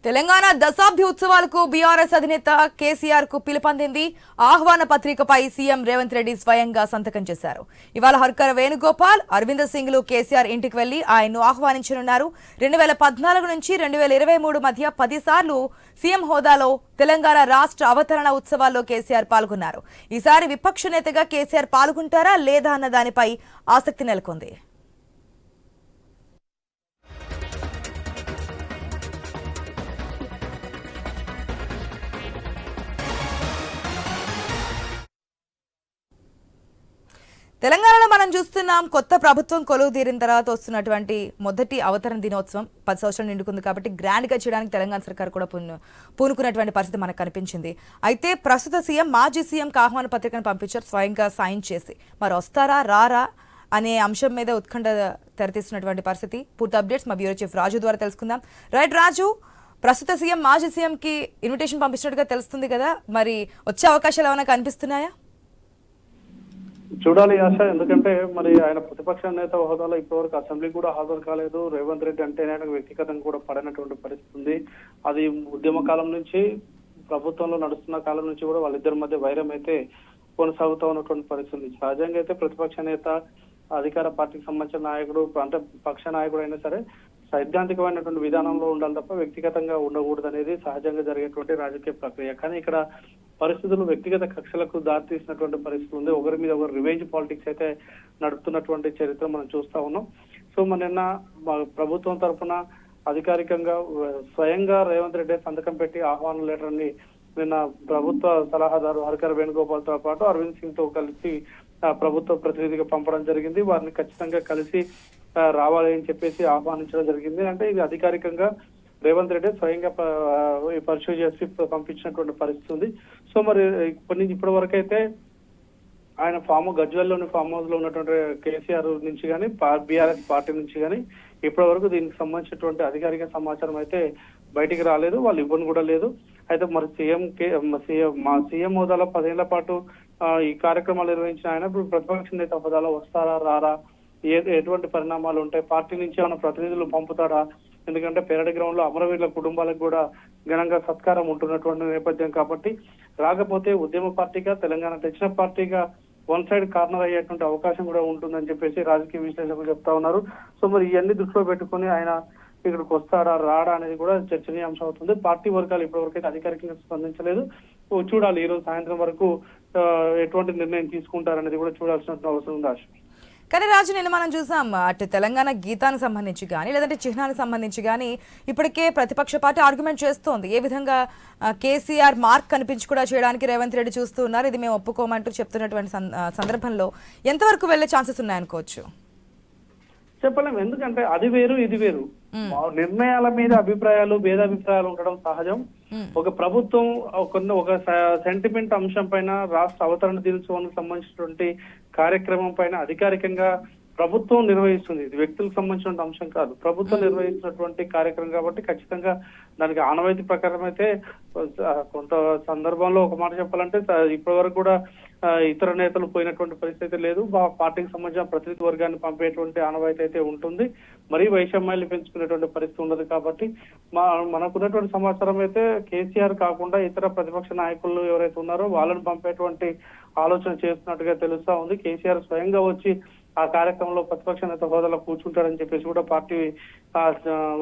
తెలంగాణ దశాబ్ది ఉత్సవాలకు బీఆర్ఎస్ అధినేత కేసీఆర్ కు పిలుపందింది. ఆహ్వాన పత్రికపై సీఎం రేవంత్ రెడ్డి స్వయంగా సంతకం చేశారు. ఇవాళ హర్కర వేణుగోపాల్, అరవింద్ సింగ్ లు కేసీఆర్ ఇంటికి వెళ్లి ఆయన్ను ఆహ్వానించనున్నారు. 2014 నుంచి 2023 మధ్య 10 సార్లు సీఎం హోదాలో తెలంగాణ రాష్ట్ర అవతరణ ఉత్సవాల్లో కేసీఆర్ పాల్గొన్నారు. ఈసారి విపక్ష నేతగా కేసీఆర్ పాల్గొంటారా లేదా అన్న దానిపై ఆసక్తి నెలకొంది. తెలంగాణలో మనం చూస్తున్నాం, కొత్త ప్రభుత్వం కొలువు తీరిన తర్వాత వస్తున్నటువంటి మొదటి అవతరణ దినోత్సవం 10 సంవత్సరాలు నిండుకుంది కాబట్టి గ్రాండ్గా చేయడానికి తెలంగాణ సర్కార్ కూడా పూనుకున్నటువంటి పరిస్థితి మనకు కనిపించింది. అయితే ప్రస్తుత సీఎం మాజీ సీఎంకి ఆహ్వాన పత్రికను పంపించారు, స్వయంగా సైన్ చేసి. మరి వస్తారా రారా అనే అంశం మీద ఉత్కంఠ తెరతీస్తున్నటువంటి పరిస్థితి. పూర్తి అప్డేట్స్ మా బ్యూరో చీఫ్ రాజు ద్వారా తెలుసుకుందాం. రైట్ రాజు, ప్రస్తుత సీఎం మాజీ సీఎంకి ఇన్విటేషన్ పంపించినట్టుగా తెలుస్తుంది కదా, మరి వచ్చే అవకాశాలు ఏమైనా కనిపిస్తున్నాయా? చూడాలి ఆశ, ఎందుకంటే మరి ఆయన ప్రతిపక్ష నేత హోదాలో ఇప్పటివరకు అసెంబ్లీ కూడా హాజరు కాలేదు. రేవంత్ రెడ్డి అంటే ఆయనకు వ్యక్తిగతంగా కూడా పడినటువంటి పరిస్థితి ఉంది. అది ఉద్యమ కాలం నుంచి ప్రభుత్వంలో నడుస్తున్న కాలం నుంచి కూడా వాళ్ళిద్దరి మధ్య వైరం అయితే కొనసాగుతూ ఉన్నటువంటి పరిస్థితి. సహజంగా అయితే ప్రతిపక్ష నేత, అధికార పార్టీకి సంబంధించిన నాయకుడు అంటే పక్ష నాయకుడు అయినా సరే సైద్ధాంతికమైనటువంటి విధానంలో ఉండాలి తప్ప వ్యక్తిగతంగా ఉండకూడదు అనేది సహజంగా జరిగేటువంటి రాజకీయ ప్రక్రియ. కానీ ఇక్కడ పరిస్థితులు వ్యక్తిగత కక్షలకు దారితీసినటువంటి పరిస్థితి ఉంది. ఒకరి మీద ఒకరు రివెంజ్ పాలిటిక్స్ అయితే నడుపుతున్నటువంటి చరిత్ర మనం చూస్తా ఉన్నాం. సో మన నిన్న ప్రభుత్వం తరఫున అధికారికంగా స్వయంగా రేవంత్ రెడ్డి సంతకం పెట్టి ఆహ్వాన లెటర్ ని నిన్న ప్రభుత్వ సలహాదారు హర్కర వేణుగోపాల్ తో పాటు అరవింద్ సింగ్ తో కలిసి ప్రభుత్వ ప్రతినిధిగా పంపడం జరిగింది. వారిని ఖచ్చితంగా కలిసి రావాలి అని చెప్పేసి ఆహ్వానించడం జరిగింది. అంటే ఇది అధికారికంగా రేవంత్ రెడ్డి స్వయంగా పర్సూ చేసి పంపించినటువంటి పరిస్థితి ఉంది. సో మరి ఇప్పటి వరకు అయితే ఆయన గజ్వెల్లోని ఫామ్ హౌస్ లో ఉన్నటువంటి కేసీఆర్ నుంచి కానీ బీఆర్ఎస్ పార్టీ నుంచి కానీ ఇప్పటి వరకు దీనికి సంబంధించినటువంటి అధికారిక సమాచారం అయితే బయటికి రాలేదు, వాళ్ళు ఇవ్వను కూడా లేదు. అయితే మరి సీఎం హోదాలో 10 ఏళ్ల పాటు ఈ కార్యక్రమాలు నిర్వహించిన ఆయన ఇప్పుడు ప్రతిపక్ష నేత హోదాలో వస్తారా రారా, ఎటువంటి పరిణామాలు ఉంటాయి, పార్టీ నుంచి ఏమైనా ప్రతినిధులు పంపుతారా? ఎందుకంటే పెరడ్ గ్రౌండ్ లో అమరవీరుల కుటుంబాలకు కూడా ఘనంగా సత్కారం ఉంటున్నటువంటి నేపథ్యం కాబట్టి రాకపోతే ఉద్యమ పార్టీగా, తెలంగాణ తెచ్చిన పార్టీగా వన్ సైడ్ కార్నర్ అయ్యేటువంటి అవకాశం కూడా ఉంటుందని చెప్పేసి రాజకీయ విశ్లేషకులు చెప్తా ఉన్నారు. సో మరి ఇవన్నీ దృష్టిలో పెట్టుకుని ఆయన ఇక్కడికి వస్తారా రాడా అనేది కూడా చర్చనీయాంశం అవుతుంది. పార్టీ వర్గాలు ఇప్పటివరకు అయితే అధికారికంగా స్పందించలేదు. చూడాలి ఈ రోజు సాయంత్రం వరకు ఎటువంటి నిర్ణయం తీసుకుంటారనేది కూడా చూడాల్సిన అవసరం ఉంది ఆశ. కానీ రాజు, నిన్న మనం చూసాం, అటు తెలంగాణ గీతానికి సంబంధించి కానీ లేదంటే చిహ్నానికి సంబంధించి కానీ ఇప్పటికే ప్రతిపక్ష పార్టీ ఆర్గ్యుమెంట్ చేస్తోంది. ఏ విధంగా కేసీఆర్ మార్క్ కనిపించి కూడా చేయడానికి రేవంత్ రెడ్డి చూస్తూ ఉన్నారు, ఇది మేము ఒప్పుకోమంటూ చెప్తున్నటువంటి సందర్భంలో ఎంతవరకు వెళ్లే ఛాన్సెస్ ఉన్నాయనుకోవచ్చు? చెప్పలేము, ఎందుకంటే అది వేరు ఇది వేరు. నిర్ణయాల మీద భేదాభిప్రాయాలు ఉండడం సహజం. ఒక ప్రభుత్వం ఒక సెంటిమెంట్ అంశం పైన, రాష్ట్ర అవతరణ దినోత్సవానికి సంబంధించినటువంటి కార్యక్రమం పైన అధికారికంగా ప్రభుత్వం నిర్వహిస్తుంది. ఇది వ్యక్తులకు సంబంధించిన అంశం కాదు, ప్రభుత్వం నిర్వహిస్తున్నటువంటి కార్యక్రమం కాబట్టి ఖచ్చితంగా దానికి ఆనవాయితీ ప్రకారం అయితే కొంత సందర్భంలో ఒక మాట చెప్పాలంటే ఇప్పటి వరకు కూడా ఇతర నేతలు పోయినటువంటి పరిస్థితి లేదు. పార్టీకి సంబంధించిన ప్రతినిధి వర్గాన్ని పంపేటువంటి ఆనవాయితీ అయితే ఉంటుంది. మరీ వైషమ్యాలు పెంచుకునేటువంటి పరిస్థితి ఉండదు. కాబట్టి మనకున్నటువంటి సమాచారం అయితే కేసీఆర్ కాకుండా ఇతర ప్రతిపక్ష నాయకులు ఎవరైతే ఉన్నారో వాళ్ళని పంపేటువంటి ఆలోచన చేస్తున్నట్టుగా తెలుస్తా ఉంది. కేసీఆర్ స్వయంగా వచ్చి ఆ కార్యక్రమంలో ప్రతిపక్ష నేత హోదాలో కూర్చుంటారని చెప్పేసి కూడా పార్టీ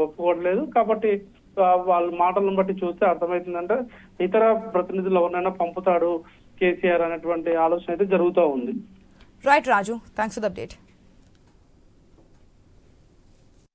ఒప్పుకోవట్లేదు. కాబట్టి వాళ్ళ మాటలను బట్టి చూస్తే అర్థమవుతుందంటే ఇతర ప్రతినిధులు ఎవరినైనా పంపుతాడు కేసీఆర్ అనేటువంటి ఆలోచన అయితే జరుగుతూ ఉంది. Right Raju, thanks for the update.